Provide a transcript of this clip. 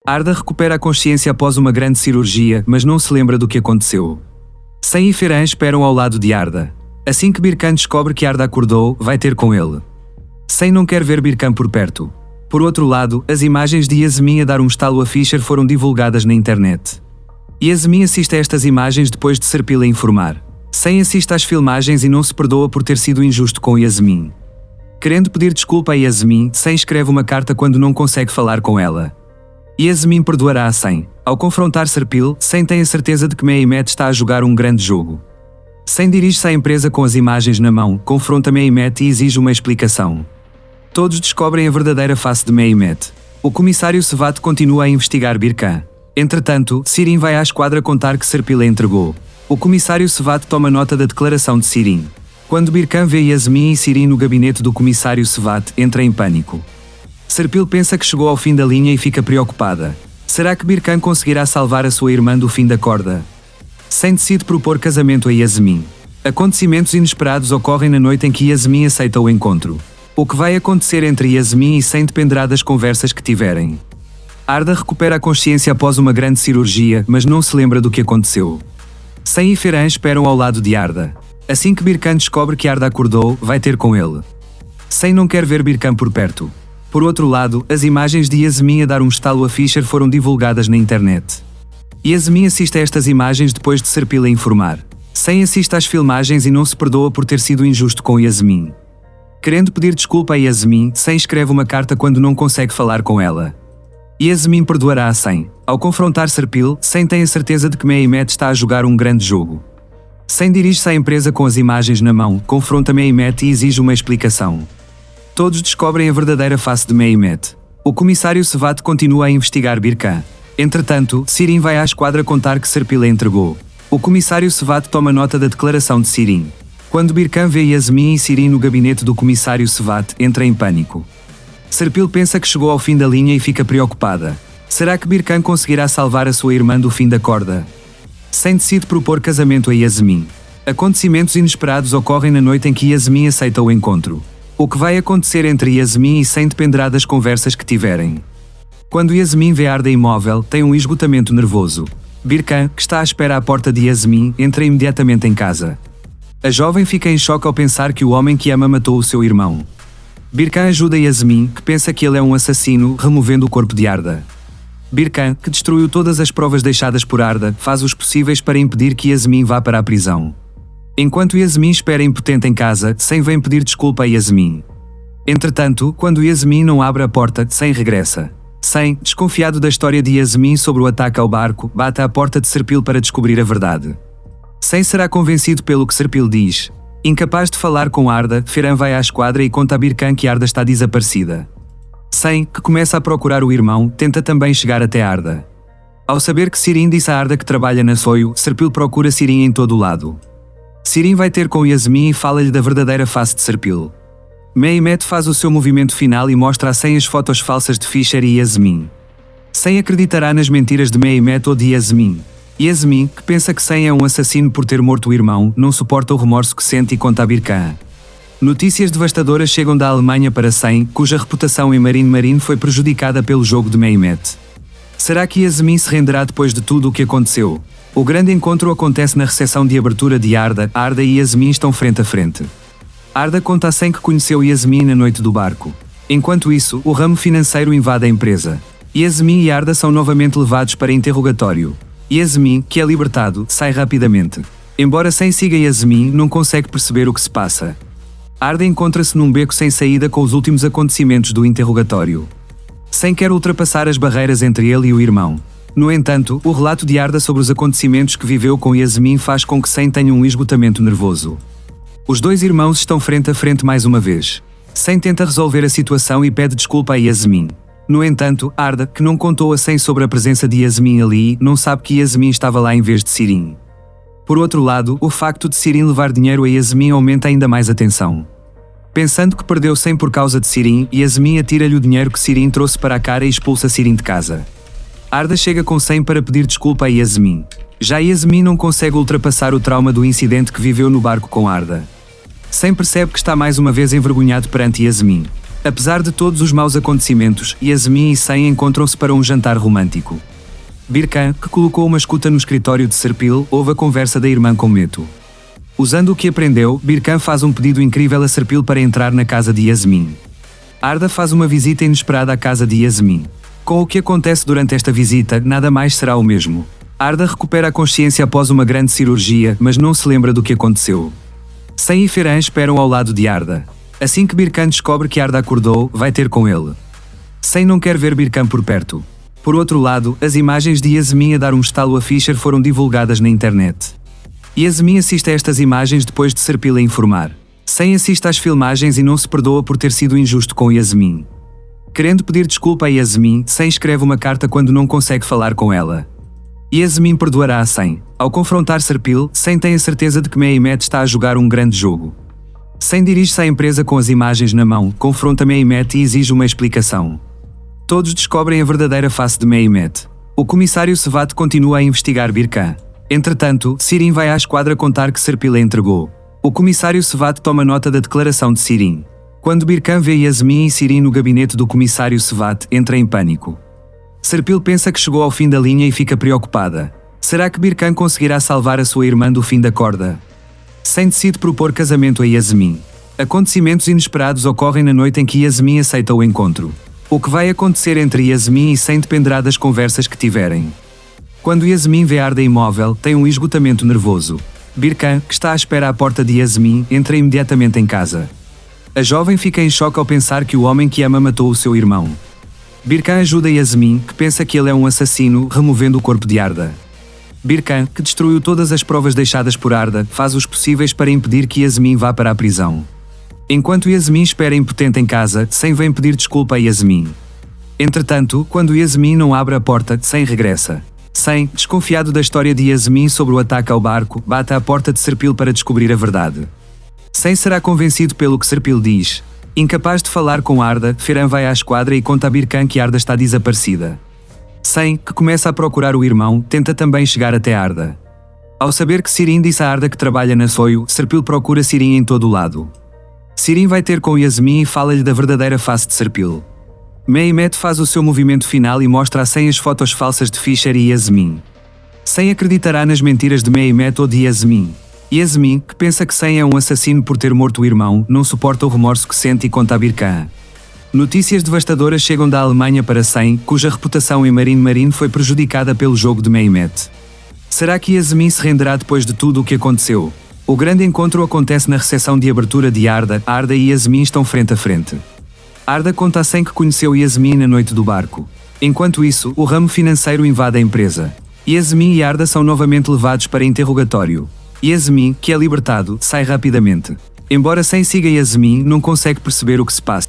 Arda recupera a consciência após uma grande cirurgia, mas não se lembra do que aconteceu. Sen e Ferhan esperam ao lado de Arda. Assim que Birkan descobre que Arda acordou, vai ter com ele. Sen não quer ver Birkan por perto. Por outro lado, as imagens de Yasmin a dar um estalo a Fischer foram divulgadas na internet. Yasmin assiste a estas imagens depois de Serpil a informar. Sen assiste às filmagens e não se perdoa por ter sido injusto com Yasmin. Querendo pedir desculpa a Yasmin, Sen escreve uma carta quando não consegue falar com ela. Yasmin perdoará a Sen. Ao confrontar Serpil, Sen tem a certeza de que Mehmet está a jogar um grande jogo. Sen dirige-se à empresa com as imagens na mão, confronta Mehmet e exige uma explicação. Todos descobrem a verdadeira face de Mehmet. O comissário Sevat continua a investigar Birkan. Entretanto, Sirin vai à esquadra contar que Serpil a entregou. O comissário Sevat toma nota da declaração de Sirin. Quando Birkan vê Yasmin e Sirin no gabinete do comissário Sevat, entra em pânico. Serpil pensa que chegou ao fim da linha e fica preocupada. Será que Birkan conseguirá salvar a sua irmã do fim da corda? Sen decide propor casamento a Yasmin. Acontecimentos inesperados ocorrem na noite em que Yasmin aceita o encontro. O que vai acontecer entre Yasmin e Sen dependerá das conversas que tiverem. Arda recupera a consciência após uma grande cirurgia, mas não se lembra do que aconteceu. Sen e Ferhan esperam ao lado de Arda. Assim que Birkan descobre que Arda acordou, vai ter com ele. Sen não quer ver Birkan por perto. Por outro lado, as imagens de Yasmin a dar um estalo a Fischer foram divulgadas na internet. Yasmin assiste a estas imagens depois de Serpil a informar. Sen assiste às filmagens e não se perdoa por ter sido injusto com Yasmin. Querendo pedir desculpa a Yasmin, Sen escreve uma carta quando não consegue falar com ela. Yasmin perdoará a Sen. Ao confrontar Serpil, Sen tem a certeza de que Mehmet está a jogar um grande jogo. Sen dirige-se à empresa com as imagens na mão, confronta Mehmet e exige uma explicação. Todos descobrem a verdadeira face de Mehmet. O comissário Sevat continua a investigar Birkan. Entretanto, Sirin vai à esquadra contar que Serpil a entregou. O comissário Sevat toma nota da declaração de Sirin. Quando Birkan vê Yasmin e Sirin no gabinete do comissário Sevat, entra em pânico. Serpil pensa que chegou ao fim da linha e fica preocupada. Será que Birkan conseguirá salvar a sua irmã do fim da corda? Sen decide propor casamento a Yasmin. Acontecimentos inesperados ocorrem na noite em que Yasmin aceita o encontro. O que vai acontecer entre Yasmin e Sen dependerá das conversas que tiverem. Quando Yasmin vê Arda imóvel, tem um esgotamento nervoso. Birkan, que está à espera à porta de Yasmin, entra imediatamente em casa. A jovem fica em choque ao pensar que o homem que ama matou o seu irmão. Birkan ajuda Yasmin, que pensa que ele é um assassino, removendo o corpo de Arda. Birkan, que destruiu todas as provas deixadas por Arda, faz os possíveis para impedir que Yasmin vá para a prisão. Enquanto Yasmin espera impotente em casa, Sen vem pedir desculpa a Yasmin. Entretanto, quando Yasmin não abre a porta, Sen regressa. Sen, desconfiado da história de Yasmin sobre o ataque ao barco, bate à porta de Serpil para descobrir a verdade. Sen será convencido pelo que Serpil diz. Incapaz de falar com Arda, Ferhan vai à esquadra e conta a Birkan que Arda está desaparecida. Sen, que começa a procurar o irmão, tenta também chegar até Arda. Ao saber que Sirin disse a Arda que trabalha na Soio, Serpil procura Sirin em todo o lado. Sirin vai ter com Yasmin e fala-lhe da verdadeira face de Serpil. Mehmet faz o seu movimento final e mostra a Sen as fotos falsas de Fischer e Yasmin. Sen acreditará nas mentiras de Mehmet ou de Yasmin. Yasmin, que pensa que Sen é um assassino por ter morto o irmão, não suporta o remorso que sente e conta a Birkan. Notícias devastadoras chegam da Alemanha para Sen, cuja reputação em Marine foi prejudicada pelo jogo de Mehmet. Será que Yasmin se renderá depois de tudo o que aconteceu? O grande encontro acontece na recepção de abertura de Arda. Arda e Yasmin estão frente a frente. Arda conta a Sen que conheceu Yasmin na noite do barco. Enquanto isso, o ramo financeiro invade a empresa. Yasmin e Arda são novamente levados para interrogatório. Yasmin, que é libertado, sai rapidamente. Embora Sen siga Yasmin, não consegue perceber o que se passa. Arda encontra-se num beco sem saída com os últimos acontecimentos do interrogatório. Sen quer ultrapassar as barreiras entre ele e o irmão. No entanto, o relato de Arda sobre os acontecimentos que viveu com Yasmin faz com que Sen tenha um esgotamento nervoso. Os dois irmãos estão frente a frente mais uma vez. Sen tenta resolver a situação e pede desculpa a Yasmin. No entanto, Arda, que não contou a Sen sobre a presença de Yasmin ali, não sabe que Yasmin estava lá em vez de Sirin. Por outro lado, o facto de Sirin levar dinheiro a Yasmin aumenta ainda mais a tensão. Pensando que perdeu Sen por causa de Sirin, Yasmin atira-lhe o dinheiro que Sirin trouxe para a cara e expulsa Sirin de casa. Arda chega com Sen para pedir desculpa a Yasmin. Já Yasmin não consegue ultrapassar o trauma do incidente que viveu no barco com Arda. Sen percebe que está mais uma vez envergonhado perante Yasmin. Apesar de todos os maus acontecimentos, Yasmin e Sen encontram-se para um jantar romântico. Birkan, que colocou uma escuta no escritório de Serpil, ouve a conversa da irmã com Meto. Usando o que aprendeu, Birkan faz um pedido incrível a Serpil para entrar na casa de Yasmin. Arda faz uma visita inesperada à casa de Yasmin. Com o que acontece durante esta visita, nada mais será o mesmo. Arda recupera a consciência após uma grande cirurgia, mas não se lembra do que aconteceu. Sen e Ferhan esperam ao lado de Arda. Assim que Birkan descobre que Arda acordou, vai ter com ele. Sen não quer ver Birkan por perto. Por outro lado, as imagens de Yasmin a dar um estalo a Fischer foram divulgadas na internet. Yasmin assiste a estas imagens depois de Serpil a informar. Sen assiste às filmagens e não se perdoa por ter sido injusto com Yasmin. Querendo pedir desculpa a Yasmin, Sen escreve uma carta quando não consegue falar com ela. Yasmin perdoará a Sen. Ao confrontar Serpil, Sen tem a certeza de que Mehmet está a jogar um grande jogo. Sen dirige-se à empresa com as imagens na mão, confronta Mehmet e exige uma explicação. Todos descobrem a verdadeira face de Mehmet. O comissário Sevat continua a investigar Birkan. Entretanto, Sirin vai à esquadra contar que Serpil a entregou. O comissário Sevat toma nota da declaração de Sirin. Quando Birkan vê Yasmin e Sirin no gabinete do comissário Sevat, entra em pânico. Serpil pensa que chegou ao fim da linha e fica preocupada. Será que Birkan conseguirá salvar a sua irmã do fim da corda? Sen decide propor casamento a Yasmin. Acontecimentos inesperados ocorrem na noite em que Yasmin aceita o encontro. O que vai acontecer entre Yasmin e Sen dependerá das conversas que tiverem. Quando Yasmin vê Arda imóvel, tem um esgotamento nervoso. Birkan, que está à espera à porta de Yasmin, entra imediatamente em casa. A jovem fica em choque ao pensar que o homem que ama matou o seu irmão. Birkan ajuda Yasmin, que pensa que ele é um assassino, removendo o corpo de Arda. Birkan, que destruiu todas as provas deixadas por Arda, faz os possíveis para impedir que Yasmin vá para a prisão. Enquanto Yasmin espera impotente em casa, Sen vem pedir desculpa a Yasmin. Entretanto, quando Yasmin não abre a porta, Sen regressa. Sen, desconfiado da história de Yasmin sobre o ataque ao barco, bate à porta de Serpil para descobrir a verdade. Sen será convencido pelo que Serpil diz. Incapaz de falar com Arda, Ferhan vai à esquadra e conta a Birkan que Arda está desaparecida. Sen, que começa a procurar o irmão, tenta também chegar até Arda. Ao saber que Sirin disse a Arda que trabalha na Soio, Serpil procura Sirin em todo o lado. Sirin vai ter com Yasmin e fala-lhe da verdadeira face de Serpil. Mehmet faz o seu movimento final e mostra a Sen as fotos falsas de Fischer e Yasmin. Sen acreditará nas mentiras de Mehmet ou de Yasmin. Yasmin, que pensa que Sen é um assassino por ter morto o irmão, não suporta o remorso que sente e conta a Birkan. Notícias devastadoras chegam da Alemanha para Sen, cuja reputação em Marine foi prejudicada pelo jogo de Mehmet. Será que Yasmin se renderá depois de tudo o que aconteceu? O grande encontro acontece na recepção de abertura de Arda. Arda e Yasmin estão frente a frente. Arda conta a Sen que conheceu Yasmin na noite do barco. Enquanto isso, o ramo financeiro invade a empresa. Yasmin e Arda são novamente levados para interrogatório. Yasmin, que é libertado, sai rapidamente. Embora Sen siga Yasmin, não consegue perceber o que se passa.